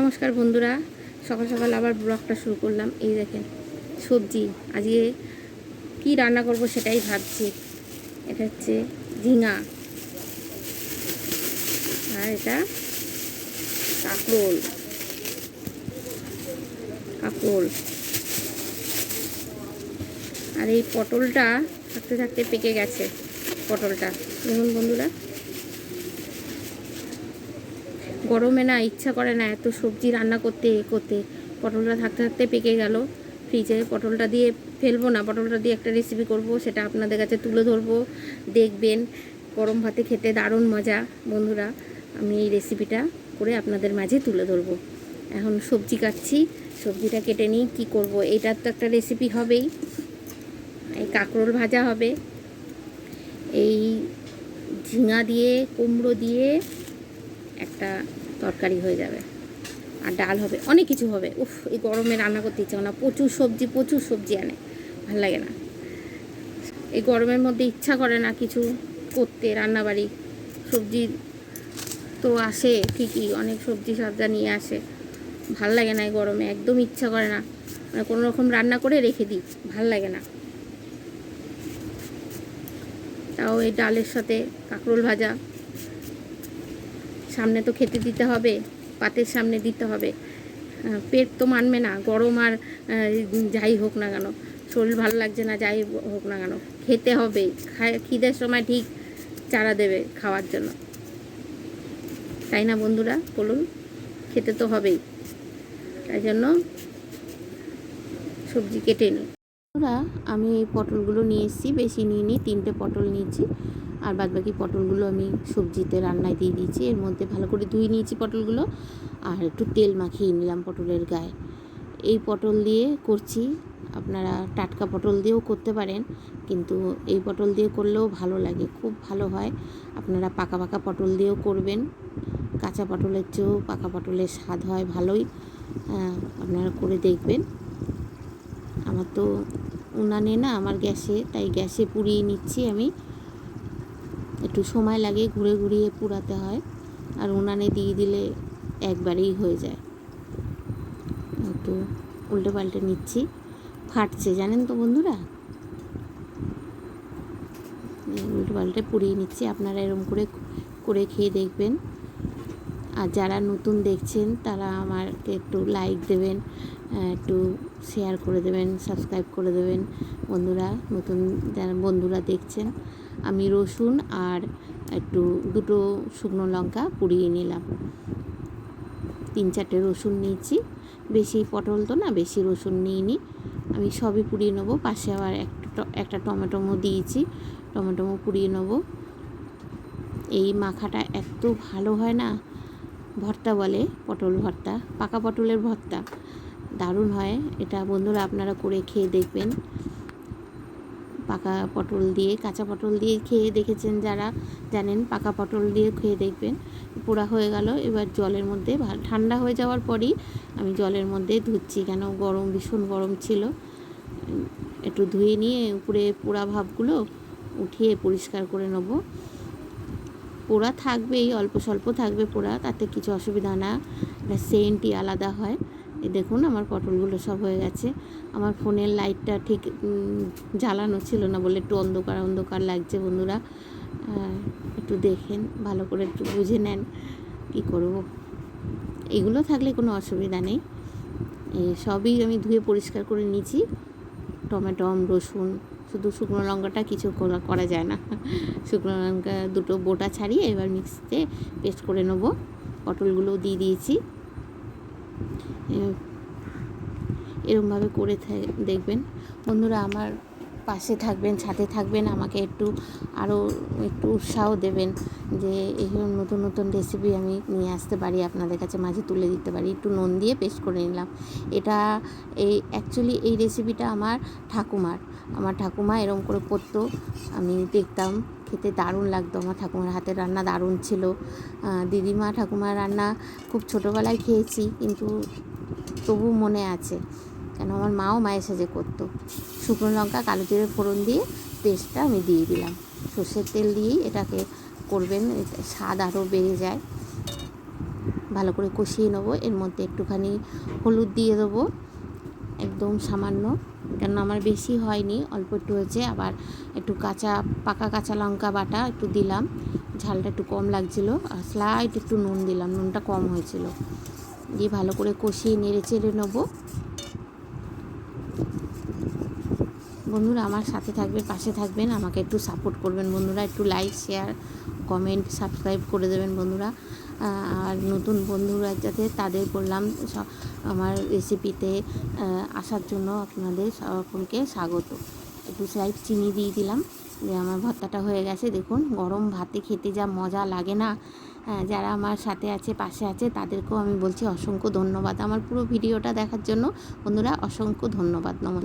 নমস্কার বন্ধুরা, সকাল সকাল আবার ব্লগটা শুরু করলাম। এই দেখেন সবজি, আজকে কি রান্না করব সেটাই ভাবছি। এটা হচ্ছে ঝিঙা, আর এটা কাঁকরোল কাঁকরোল আর এই পটলটা থাকতে থাকতে পেকে গেছে। পটলটা দেখুন বন্ধুরা, গরমে না ইচ্ছা করে না এত সবজি রান্না করতে করতে। পটলটা থাকতে থাকতে পেকে গেল ফ্রিজে। পটলটা দিয়ে ফেলবো না, পটলটা দিয়ে একটা রেসিপি করব, সেটা আপনাদের কাছে তুলে ধরবো। দেখবেন গরম ভাতে খেতে দারুণ মজা। বন্ধুরা, আমি এই রেসিপিটা করে আপনাদের মাঝে তুলে ধরবো। এখন সবজি কাটছি, সবজিটা কেটে নিই। কী করব, এটার তো একটা রেসিপি হবেই। এই কাঁকরোল ভাজা হবে, এই ঝিঙা দিয়ে কুমড়ো দিয়ে একটা তরকারি হয়ে যাবে, আর ডাল হবে, অনেক কিছু হবে। উফ, এই গরমে রান্না করতে ইচ্ছা না, প্রচুর সবজি আনে, ভাল লাগে না। এই গরমের মধ্যে ইচ্ছা করে না কিছু করতে, রান্নাবাড়ি। সবজি তো আসে ঠিকই, অনেক সবজি সবজা নিয়ে আসে, ভাল লাগে না এই গরমে, একদম ইচ্ছা করে না। মানে কোনো রকম রান্না করে রেখে দিই, ভাল লাগে না। তাও এই ডালের সাথে কাঁকরোল ভাজা, সামনে তো খেতে দিতে হবে, পাতের সামনে দিতে হবে। পেট তো মানবে না, গরম আর যাই হোক না কেন, শরীর ভালো লাগছে না যাই হোক না কেন, খেতে হবে। খিদের সময় ঠিক চারা দেবে খাওয়ার জন্য, তাই না বন্ধুরা বলুন? খেতে তো হবেই, তাই জন্য সবজি কেটে নিই। বন্ধুরা, আমি এই পটলগুলো নিয়ে এসেছি, বেশি নিইনি, 3টে পটল নিয়েছি। আর বাদবাকি পটলগুলো আমি সবজিতে রান্নায় দিয়ে দিয়েছি। এর মধ্যে ভালো করে ধুয়ে নিয়েছি পটলগুলো, আর একটু তেল মাখিয়ে নিলাম পটলের গায়ে। এই পটল দিয়ে করছি, আপনারা টাটকা পটল দিয়েও করতে পারেন, কিন্তু এই পটল দিয়ে করলেও ভালো লাগে, খুব ভালো হয়। আপনারা পাকা পাকা পটল দিয়েও করবেন, কাঁচা পটলের চেয়েও পাকা পটলের স্বাদ হয় ভালোই। আপনারা করে দেখবেন। আমার তো উনানে না, আমার গ্যাসে, তাই গ্যাসে পুড়িয়ে নিচ্ছি আমি। একটু সময় লাগে, ঘুরে ঘুরিয়ে পুড়াতে হয়, আর উনানে দিয়ে দিলে একবারেই হয়ে যায়। একটু উল্টে পাল্টে নিচ্ছি, ফাটছে জানেন তো বন্ধুরা। উল্টে পাল্টে পুড়িয়ে নিচ্ছি, আপনারা এরকম করে করে খেয়ে দেখবেন। আর যারা নতুন দেখছেন তারা আমাকে একটু লাইক দেবেন, একটু শেয়ার করে দেবেন, সাবস্ক্রাইব করে দেবেন। বন্ধুরা, নতুন যারা বন্ধুরা দেখছেন, আমি রসুন আর একটু 2টো শুকনো লঙ্কা পুড়িয়ে নিলাম। 3-4টে রসুন নিয়েছি, বেশি পটল তো না, বেশি রসুন নিইনি। আমি সবই পুড়িয়ে নেবো। পাশে আবার একটা টমেটোমো দিয়েছি, টমেটোমো পুড়িয়ে নেবো। এই মাখাটা এত ভালো হয় না, ভর্তা বলে, পটল ভর্তা, পাকা পটলের ভর্তা, দারুণ হয় এটা। বন্ধুরা, আপনারা করে খেয়ে দেখবেন। পাকা পটল দিয়ে, কাঁচা পটল দিয়ে খেয়ে দেখেছেন যারা জানেন, পাকা পটল দিয়ে খেয়ে দেখবেন। পোড়া হয়ে গেল, এবার জলের মধ্যে, ঠান্ডা হয়ে যাওয়ার পরই আমি জলের মধ্যে ধুচ্ছি, কেন গরম, ভীষণ গরম ছিল। একটু ধুয়ে নিয়ে উপরে পোড়া ভাবগুলো উঠিয়ে পরিষ্কার করে নেব। পোড়া থাকবেই, অল্প স্বল্প থাকবে পোড়া, তাতে কিছু অসুবিধা না, এটা সেন্টই আলাদা হয়। এই দেখুন আমার পটলগুলো সব হয়ে গেছে। আমার ফোনের লাইটটা ঠিক জ্বালানো ছিল না বলে একটু অন্ধকার অন্ধকার লাগছে। বন্ধুরা, একটু দেখেন, ভালো করে একটু বুঝে নেন, কী করব। এগুলো থাকলে কোনো অসুবিধা নেই। সবই আমি ধুয়ে পরিষ্কার করে নিয়েছি। টমেটো, রসুন, শুধু শুকনো লঙ্কাটা কিছু করা যায় না, শুকনো লঙ্কা 2টো বোটা ছাড়িয়ে এবার মিক্সিতে পেস্ট করে নেব। পটলগুলোও দিয়ে দিয়েছি। এরকমভাবে করে দেখবেন বন্ধুরা, আমার পাশে থাকবেন, সাথে থাকবেন, আমাকে আরও একটু উৎসাহ দেবেন, যে এইরকম নতুন নতুন রেসিপি আমি নিয়ে আসতে পারি, আপনাদের কাছে মাঝে তুলে দিতে পারি। একটু নুন দিয়ে পেস্ট করে নিলাম। এটা অ্যাকচুয়ালি এই রেসিপিটা আমার ঠাকুমা এরকম করে করতো, আমি দেখতাম, খেতে দারুণ লাগতো। আমার ঠাকুমার হাতের রান্না দারুণ ছিল। দিদিমা ঠাকুমার রান্না খুব ছোটোবেলায় খেয়েছি, কিন্তু তবু মনে আছে, কেন আমার মাও মায়ের সাজে করতো। শুকনো লঙ্কা, কালো জিরে ফোড়ন দিয়ে পেস্টটা আমি দিয়ে দিলাম। সর্ষের তেল দিয়েই এটাকে করবেন, স্বাদ আরও বেড়ে যায়, ভালো করে কষিয়ে নেবো। এর মধ্যে একটুখানি হলুদ দিয়ে দেবো, একদম সামান্য, কেন আমার বেশি হয়নি, অল্প একটু হয়েছে। আবার একটু পাকা কাঁচা লঙ্কা বাটা একটু দিলাম, ঝালটা একটু কম লাগছিলো, আর স্লাইট একটু নুন দিলাম, নুনটা কম হয়েছিল। দিয়ে ভালো করে কষিয়ে নেড়ে চেড়ে নেবো। বন্ধুরা আমার সাথে থাকবেন, পাশে থাকবেন, আমাকে একটু সাপোর্ট করবেন বন্ধুরা, একটু লাইক শেয়ার কমেন্ট সাবস্ক্রাইব করে দেবেন বন্ধুরা। আর নতুন বন্ধুরা যাতে, তাদের বললাম আমার রেসিপিতে আসার জন্য আপনাদের সকলকে স্বাগত। একটু স্লাইড চিনি দিয়ে দিলাম। যে আমার ভর্তাটা হয়ে গেছে, দেখুন গরম ভাতে খেতে যা মজা লাগে না। যারা আমার সাথে আছে, পাশে আছে, তাদেরকেও আমি বলছি অসংখ্য ধন্যবাদ। আমার পুরো ভিডিওটা দেখার জন্য বন্ধুরা অসংখ্য ধন্যবাদ। নমস্কার।